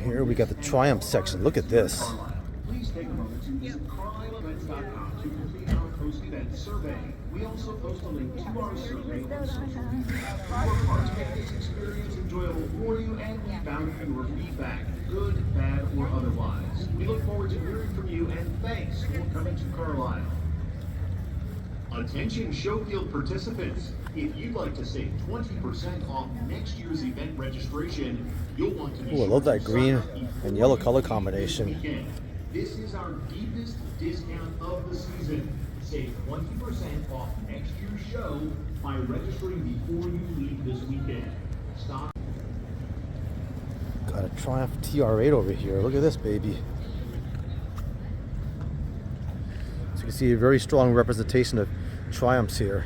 Here we got the Triumph section. Look at this. Please take a moment to visit CarlisleEvents.com to complete our post-event survey. We also post a link to our survey on social media. Our parts make this experience enjoyable for you, and we value your feedback, good, bad, or otherwise. We look forward to hearing from you, and thanks for coming to Carlisle. Attention Showfield participants. If you'd like to save 20% off next year's event registration, you'll want to be Ooh, I love that green and yellow color combination. This is our deepest discount of the season. Save 20% off next year's show by registering before you leave this weekend. Stop. Got a Triumph TR8 over here. Look at this baby. So you can see a very strong representation of Triumphs here.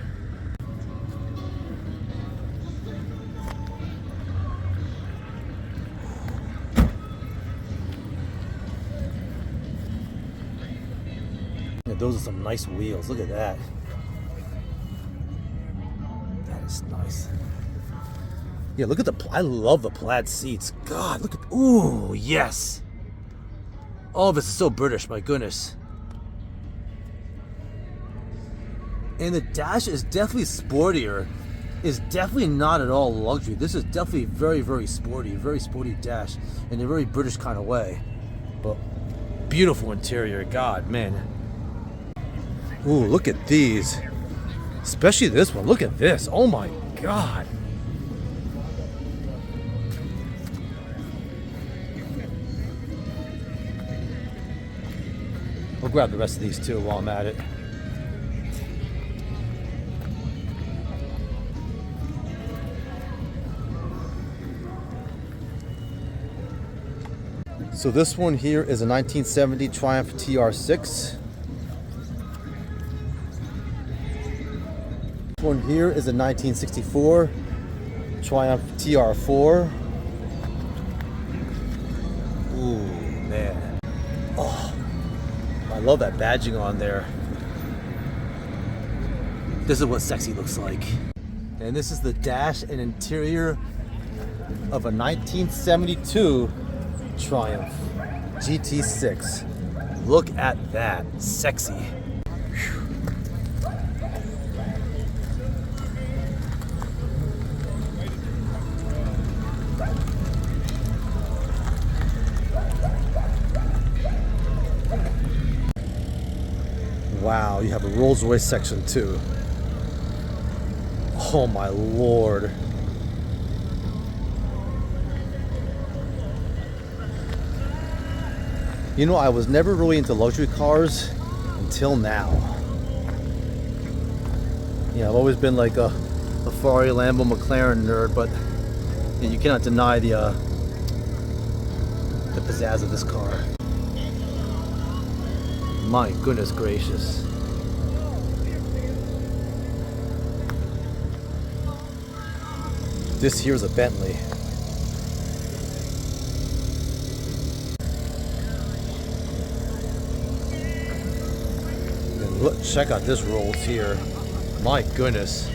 Yeah, those are some nice wheels. Look at that. That is nice. Yeah, look at the, I love the plaid seats. God, look at, ooh, yes. Oh, this is so British, my goodness. And the dash is definitely sportier. It's definitely not at all luxury. This is definitely very, very sporty dash in a very British kind of way. But beautiful interior, God, man. Ooh, look at these. Especially this one, look at this. Oh my God. We'll grab the rest of these too while I'm at it. So this one here is a 1970 Triumph TR6. This one here is a 1964 Triumph TR4. Ooh, man. Oh, I love that badging on there. This is what sexy looks like. And this is the dash and interior of a 1972 Triumph GT6. Look at that, sexy. Whew. Wow, you have a Rolls Royce section too. Oh my Lord. You know, I was never really into luxury cars until now. Yeah, I've always been like a Ferrari, Lambo, McLaren nerd, but you cannot deny the pizzazz of this car. My goodness gracious. This here's a Bentley. Look, check out this Rolls here. My goodness.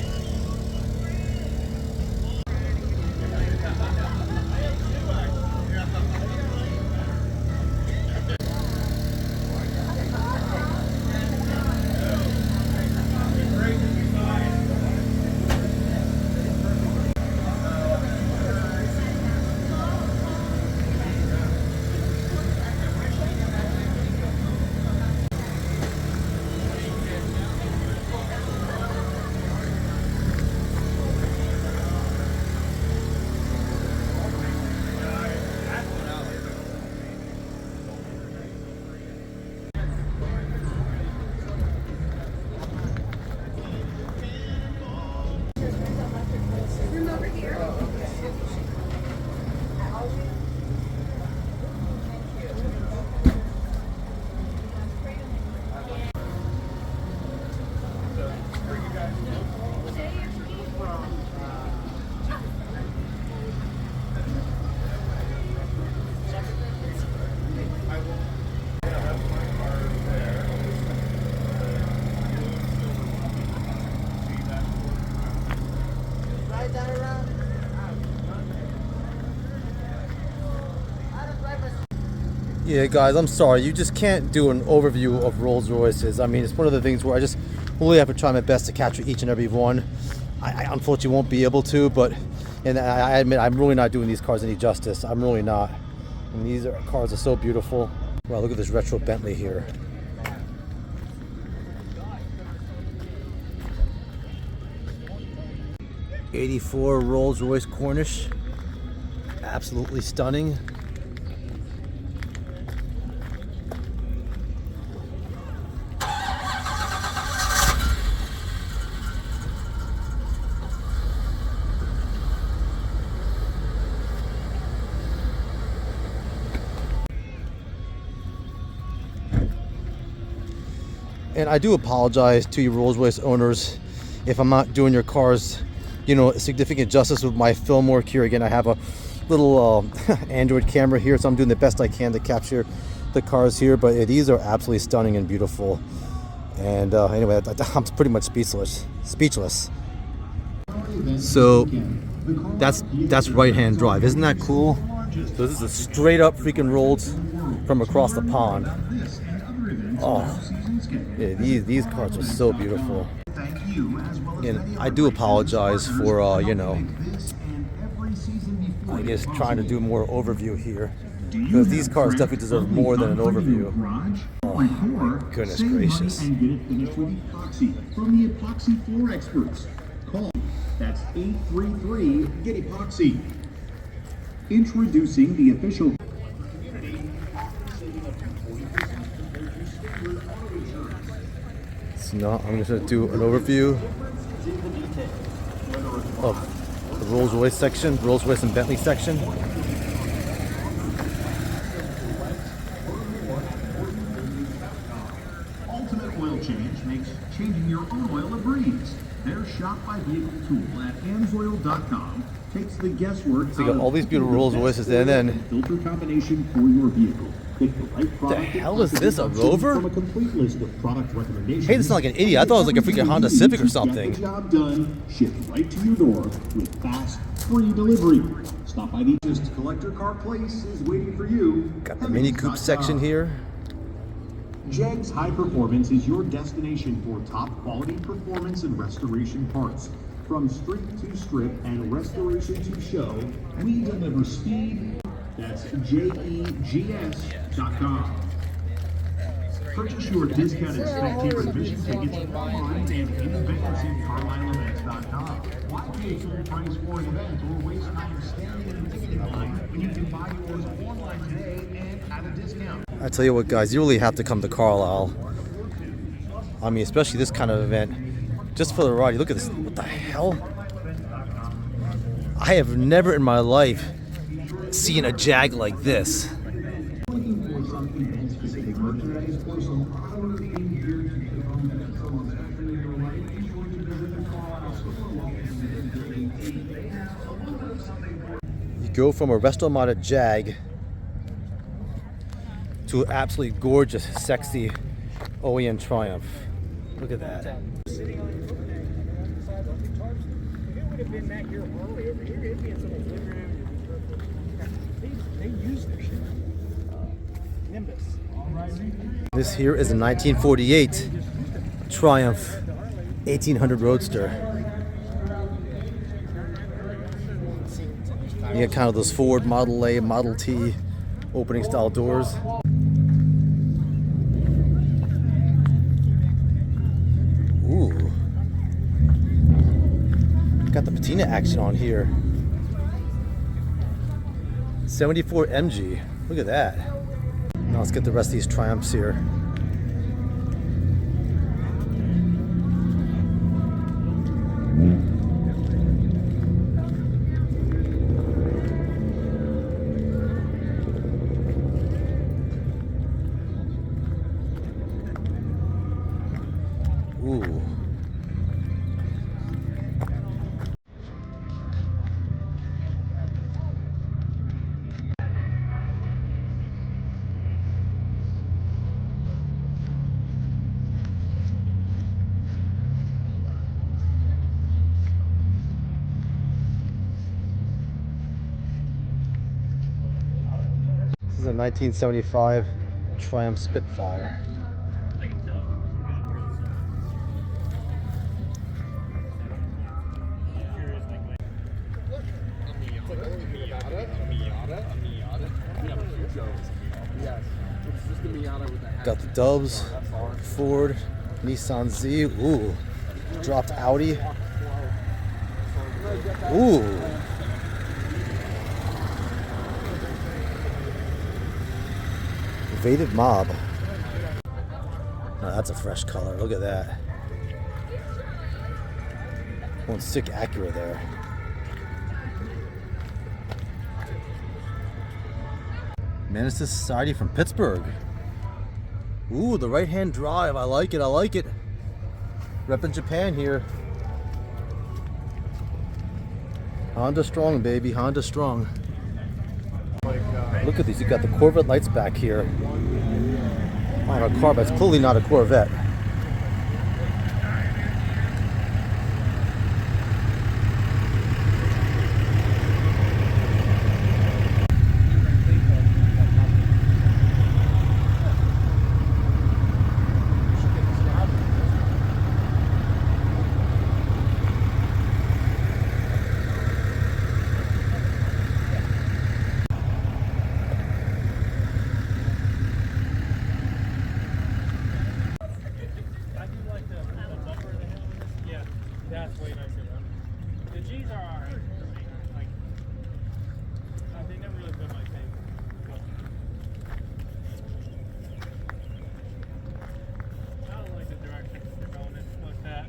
Yeah, guys, I'm sorry. You just can't do an overview of Rolls Royces. I mean, it's one of the things where I just really have to try my best to capture each and every one. I unfortunately won't be able to, but and I admit I'm really not doing these cars any justice. I'm really not. And these cars are so beautiful. Wow, look at this retro Bentley here. '84 Rolls Royce Cornish. Absolutely stunning. And I do apologize to you Rolls Royce owners if I'm not doing your cars, you know, significant justice with my film work here. Again, I have a little Android camera here, so I'm doing the best I can to capture the cars here. But these are absolutely stunning and beautiful. And anyway, I'm pretty much speechless. So that's right-hand drive. Isn't that cool? So this is a straight up freaking Rolls from across the pond. Oh, yeah, these cars are so beautiful. And I do apologize for you know, I guess trying to do more overview here, because these cars definitely deserve more than an overview. Oh my goodness gracious. And get it finished with epoxy from the epoxy floor experts. Call. That's 833 Get Epoxy. Introducing the official. So now I'm going to do an overview of the Rolls Royce section, Rolls Royce and Bentley section. Ultimate Oil Change makes changing your own oil a breeze. Their shop by vehicle tool at amsoil.com takes the guesswork. So you got all these beautiful Rolls Royces, and then filter combination for your vehicle. Pick the right product. The hell is this, a Rover? From a complete list of product recommendations. Hey, this is like an idiot. I thought it was like a freaking Honda Civic or something. Get the job done, shipped right to your door with fast, free delivery. Stop by the just collector car place is waiting for you. Got the Mini Coupe section here. JEG's High Performance is your destination for top quality performance and restoration parts. From street to strip and restoration to show, we deliver speed. That's JEGS.com. Purchase your discounted spectator admission tickets online and in advance at CarlisleEvents.com. Why pay full price for an event or waste time standing in the ticketing line when you can buy yours online today and at a discount? I tell you what, guys, you really have to come to Carlisle. I mean, especially this kind of event, just for the ride. Look at this. What the hell? I have never in my life seen a Jag like this. You go from a resto-modded Jag to an absolutely gorgeous, sexy OEM Triumph. Look at that. This here is a 1948 Triumph 1800 Roadster. You get kind of those Ford Model A, Model T opening style doors. Ooh. Got the patina action on here. 74 MG. Look at that. Now let's get the rest of these Triumphs here. Ooh. This is a 1975 Triumph Spitfire. Got the Dubs, Ford, Nissan Z. Ooh, dropped Audi. Ooh. Evaded Mob. Oh, that's a fresh color. Look at that. One sick Acura there. Menace to Society from Pittsburgh. Ooh, the right-hand drive. I like it. I like it. Repping Japan here. Honda strong, baby. Honda strong. Look at these. You got the Corvette lights back here on a car, but it's clearly not a Corvette. That's way nicer. The G's are alright. Like, they never really been my thing. I don't like the direction they're going in like that.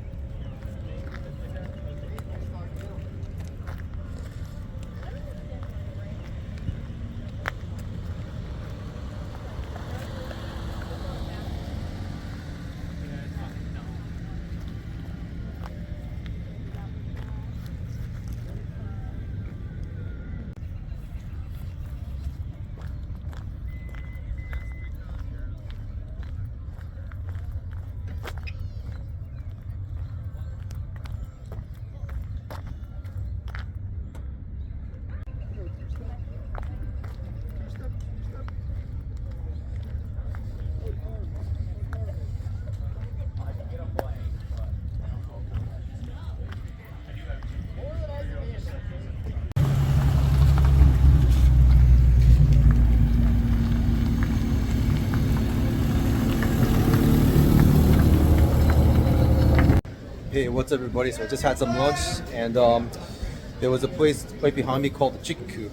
Hey, what's up, everybody? So I just had some lunch, and there was a place right behind me called the Chicken Coop,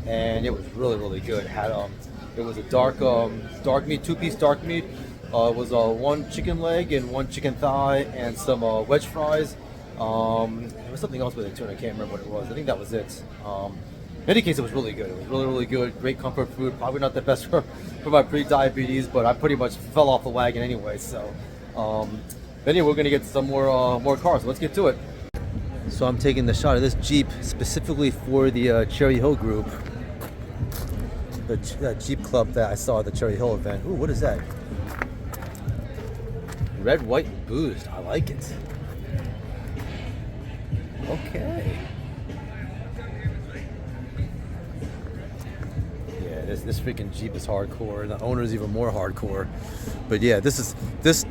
and it was really good. It was a dark meat, two-piece dark meat. It was one chicken leg and one chicken thigh and some wedge fries. There was something else with it too, and I can't remember what it was. I think that was it. In any case, it was really good. It was really good. Great comfort food. Probably not the best for my pre-diabetes, but I pretty much fell off the wagon anyway. So. Anyway, we're gonna get some more cars. Let's get to it. So I'm taking the shot of this Jeep specifically for the Cherry Hill group, the Jeep club that I saw at the Cherry Hill event. Ooh, what is that? Red, white, and boozed. I like it. Okay. This freaking Jeep is hardcore, and the owner is even more hardcore. But yeah,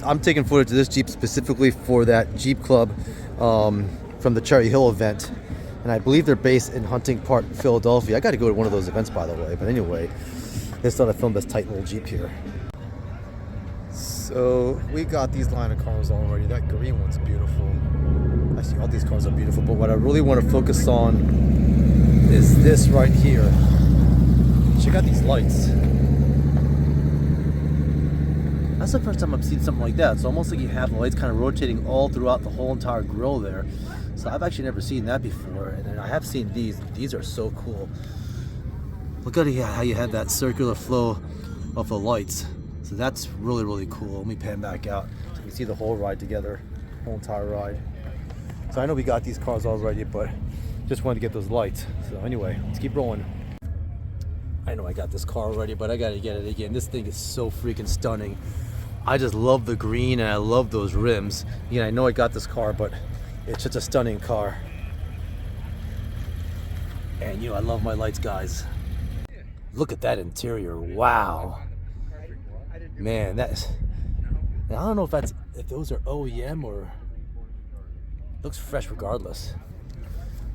I'm taking footage of this Jeep specifically for that Jeep club from the Cherry Hill event, and I believe they're based in Hunting Park, Philadelphia. I got to go to one of those events, by the way. But anyway, just thought I'd film this tight little Jeep here. So we got these line of cars already. That green one's beautiful. Actually, all these cars are beautiful, but what I really want to focus on is this right here. Check out these lights. That's the first time I've seen something like that. It's almost like you have the lights kind of rotating all throughout the whole entire grill there. So I've actually never seen that before. And then I have seen these. These are so cool. Look at how you have that circular flow of the lights. So that's really cool. Let me pan back out so you can see the whole ride together, whole entire ride. So I know we got these cars already, but just wanted to get those lights. So anyway, let's keep rolling. I know I got this car already, but I gotta get it again. This thing is so freaking stunning. I just love the green, and I love those rims. Again, I know I got this car, but it's such a stunning car. And I love my lights, guys. Look at that interior. Wow. Man, that's... I don't know if those are OEM or... Looks fresh regardless.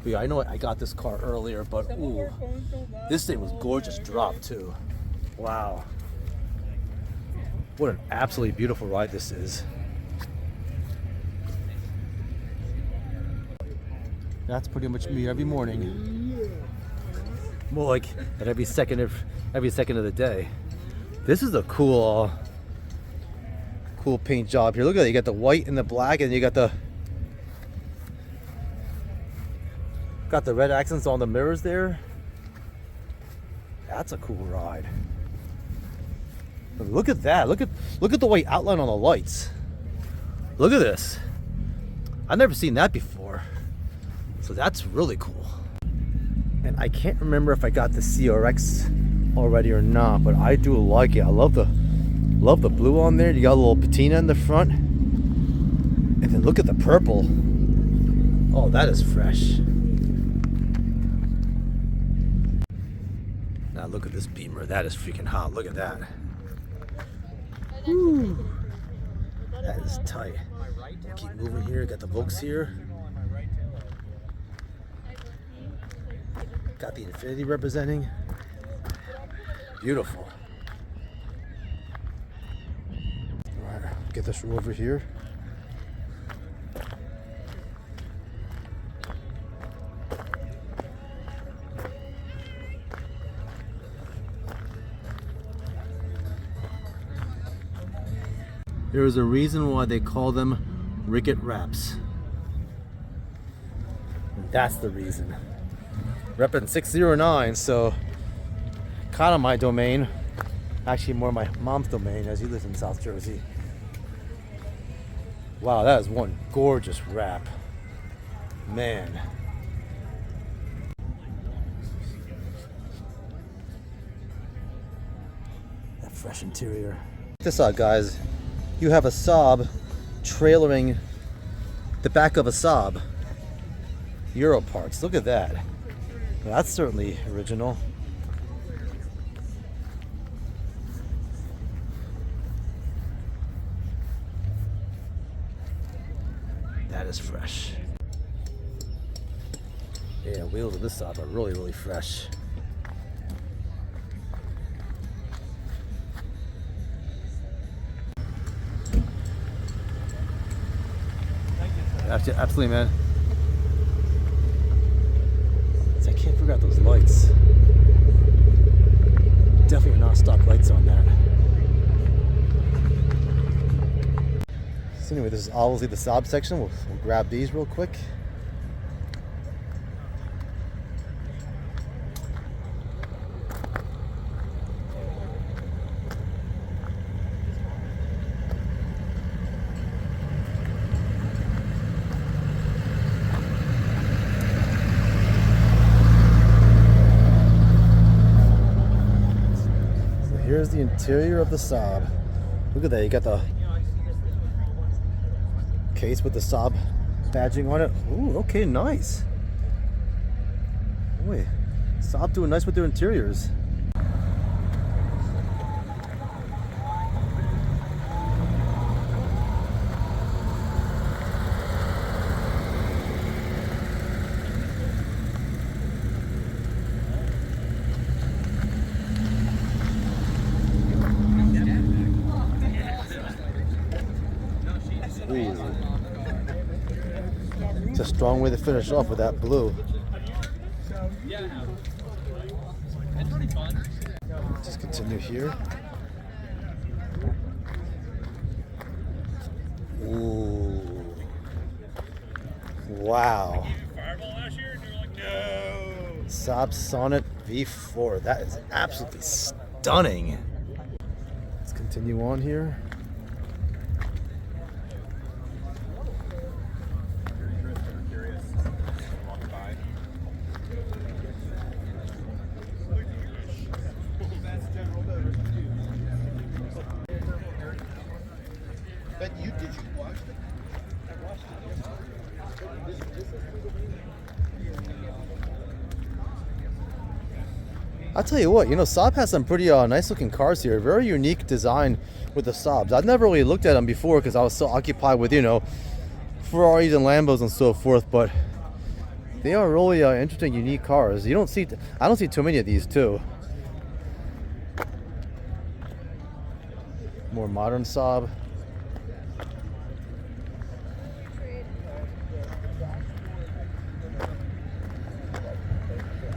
But yeah, I know I got this car earlier, but ooh, this thing was gorgeous drop too. Wow. What an absolutely beautiful ride this is. That's pretty much me every morning. More like at every second of the day. This is a cool paint job here. Look at that. You got the white and the black, and you got the red accents on the mirrors there. That's a cool ride. But look at that. Look at the white outline on the lights. Look at this. I've never seen that before. So that's really cool. And I can't remember if I got the CRX already or not, but I do like it. I love the blue on there. You got a little patina in the front. And then look at the purple. Oh, that is fresh. Now look at this Beamer. That is freaking hot. Look at that. Woo. That is tight. Keep moving here. Got the Volks here. Got the Infinity representing. Beautiful. All right, get this over here. There is a reason why they call them Ricket Wraps. And that's the reason. Reppin' 609, so kind of my domain. Actually, more my mom's domain, as he lives in South Jersey. Wow, that is one gorgeous wrap. Man. That fresh interior. Check this out, guys. You have a Saab trailering the back of a Saab. Euro parts. Look at that. That's certainly original. That is fresh. Yeah, wheels of this Saab are really, really fresh. Absolutely, man. I can't figure out those lights. Definitely are not stock lights on that. So anyway, this is obviously the Saab section. We'll grab these real quick. Here's the interior of the Saab. Look at that, you got the case with the Saab badging on it. Ooh, okay, nice. Boy, Saab doing nice with their interiors. It's a strong way to finish off with that blue. Just continue here. Ooh. Wow. Saab Sonnet V4. That is absolutely stunning. Let's continue on here. I'll tell you what, you know, Saab has some pretty nice looking cars here. Very unique design with the Saabs. I've never really looked at them before because I was so occupied with, you know, Ferraris and Lambos and so forth, but they are really interesting, unique cars. I don't see too many of these too. More modern Saab.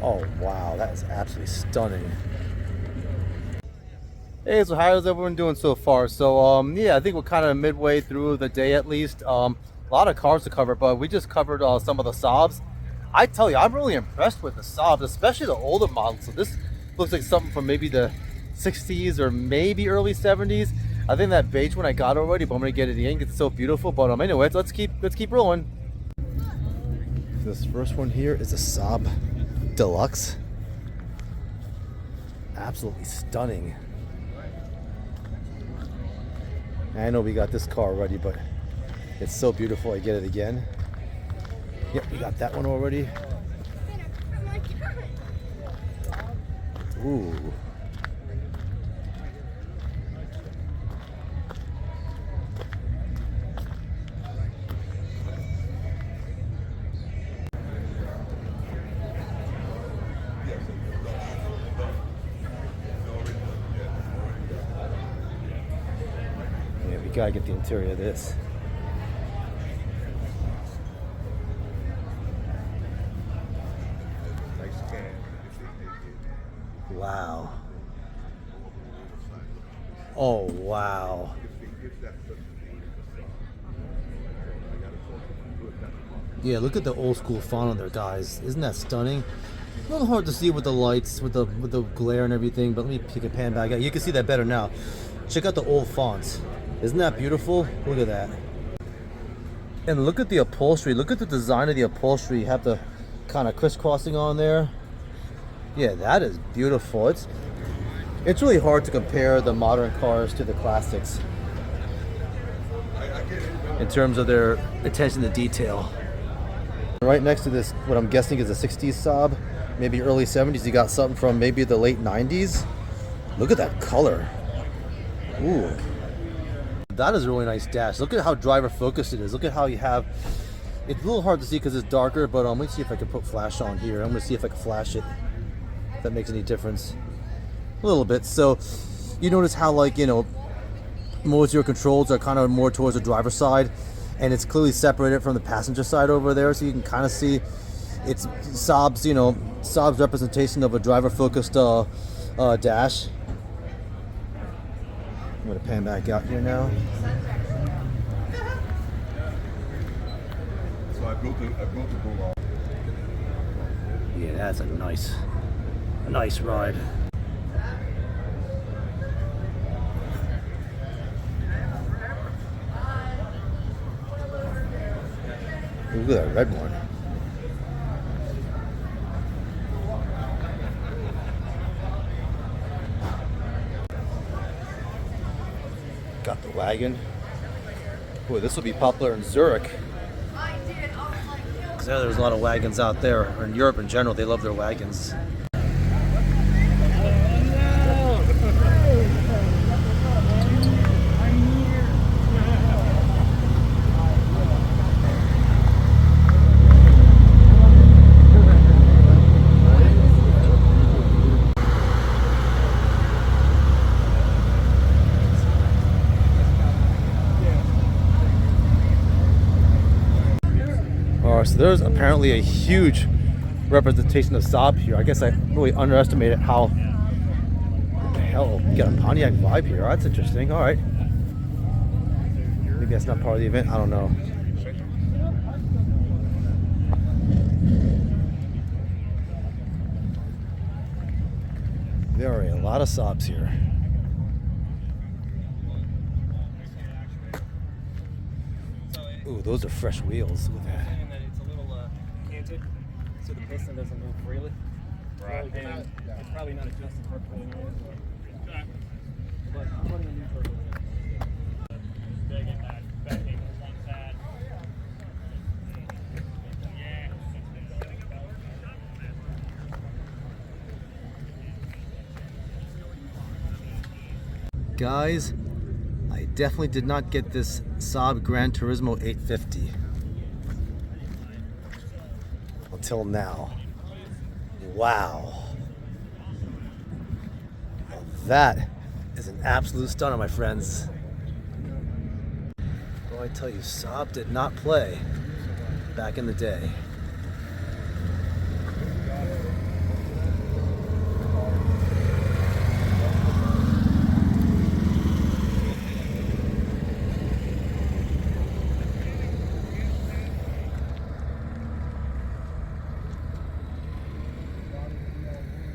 Oh wow, that is absolutely stunning. Hey, so how's everyone doing so far? So yeah, I think we're kind of midway through the day at least. A lot of cars to cover, but we just covered some of the Saabs. I tell you, I'm really impressed with the Saabs, especially the older models. So this looks like something from maybe the 60s or maybe early 70s. I think that beige one I got already, but I'm gonna get it in. It's so beautiful. But anyways, let's keep rolling. This first one here is a Saab Deluxe. Absolutely stunning. I know we got this car already, but it's so beautiful. I get it again. Yep, we got that one already. Ooh. Yeah, we gotta get the interior of this. Wow. Oh, wow. Yeah, look at the old school font on there, guys. Isn't that stunning? A little hard to see with the lights, with the glare and everything, but let me pick a pan back out. You can see that better now. Check out the old fonts. Isn't that beautiful? Look at that. And look at the upholstery. Look at the design of the upholstery. You have the kind of crisscrossing on there. Yeah, that is beautiful. It's really hard to compare the modern cars to the classics in terms of their attention to detail. Right next to this, what I'm guessing is a 60s Saab, maybe early 70s. You got something from maybe the late 90s. Look at that color. Ooh. That is a really nice dash. Look at how driver focused it is. Look at how you have, it's a little hard to see because it's darker, but let me see if I can put flash on here. I'm gonna see if I can flash it. If that makes any difference. A little bit. So you notice how, like, you know, most of your controls are kind of more towards the driver's side, and it's clearly separated from the passenger side over there, so you can kind of see it's Saab's, you know, Saab's representation of a driver focused dash. I'm gonna pan back out here now. So I built a go. Yeah, that's a nice ride. Look at that red one. Got the wagon. Boy, this will be popular in Zurich. Because there's a lot of wagons out there. Or in Europe in general, they love their wagons. So there's apparently a huge representation of Saab here. I guess I really underestimated how, what the hell, you got a Pontiac vibe here. That's interesting. All right. Maybe that's not part of the event. I don't know. There are a lot of Saabs here. Ooh, those are fresh wheels. Look at that. So the piston doesn't move freely. Right. And it's probably not adjusted perfectly. But putting a new turbo in. They get that backing one side. Yeah. Guys, I definitely did not get this Saab Gran Turismo 850 until now. Wow. Now that is an absolute stunner, my friends. Well, I tell you, Saab did not play back in the day.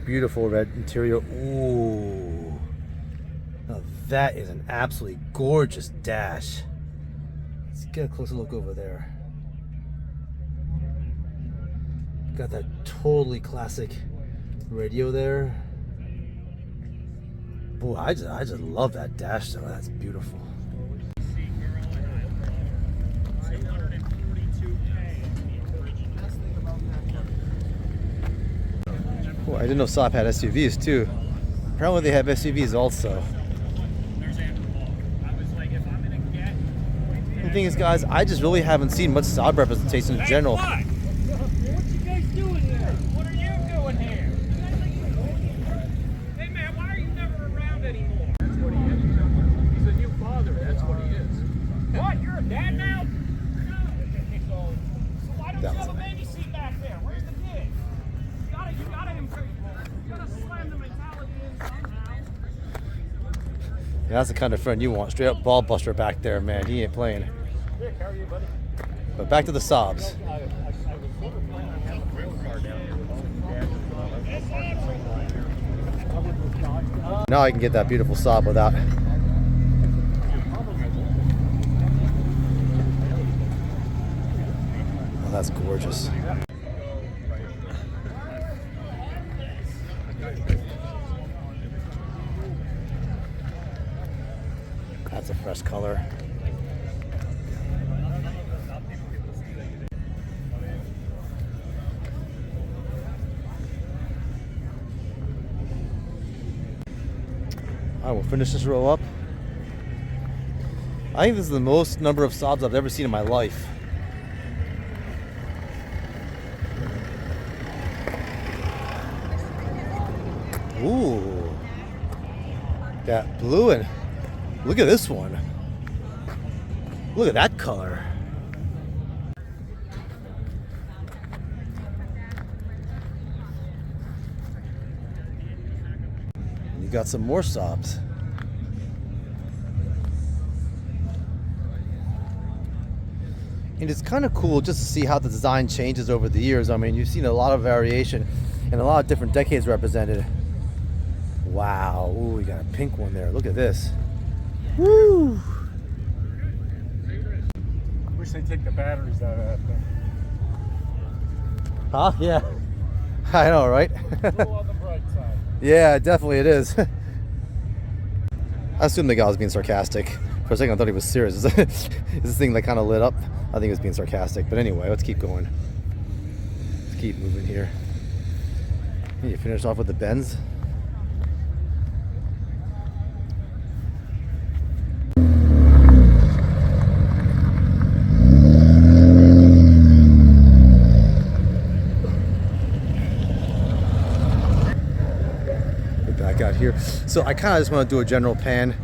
Beautiful red interior. Ooh. Now that is an absolutely gorgeous dash. Let's get a closer look over there. Got that totally classic radio there. Boy, I just love that dash though. That's beautiful. Boy, I didn't know Saab had SUVs too. Apparently they have SUVs also. The thing is, guys, I just really haven't seen much Saab representation in general. What you guys doing here? What are you doing here? Hey man, why are you never around anymore? That's what he is. He's a new father. That's what he is. What? You're a dad now? No. So why don't you have a baby seat back there? Where's the kid? You gotta slam the mentality in somehow. Yeah, that's the kind of friend you want. Straight up ball buster back there, man. He ain't playing. How are you, buddy? But back to the Saabs. Now I can get that beautiful Saab without. Oh, that's gorgeous. That's a fresh color. I will finish this row up. I think this is the most number of Saabs I've ever seen in my life. Ooh. That blue and look at this one. Look at that color. You got some more Saabs. And it's kind of cool just to see how the design changes over the years. I mean, you've seen a lot of variation and a lot of different decades represented. Wow. Ooh, we got a pink one there. Look at this. Woo! Wish they take the batteries out of that thing. Huh? Yeah. I know, right? A little on the bright side. Yeah, definitely it is. I assumed the guy was being sarcastic. For a second I thought he was serious. Is this thing like kind of lit up? I think he was being sarcastic. But anyway, let's keep going. Let's keep moving here. You finish off with the Benz. Out here, so I kind of just want to do a general pan.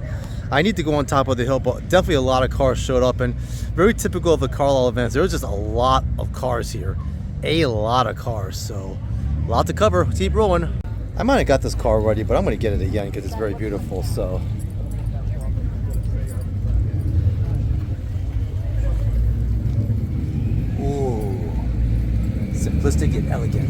I need to go on top of the hill, but definitely a lot of cars showed up, and very typical of the Carlisle events. There was just a lot of cars here, a lot of cars, so a lot to cover. Keep rolling. I might have got this car already, but I'm going to get it again because it's very beautiful. So ooh, simplistic yet elegant.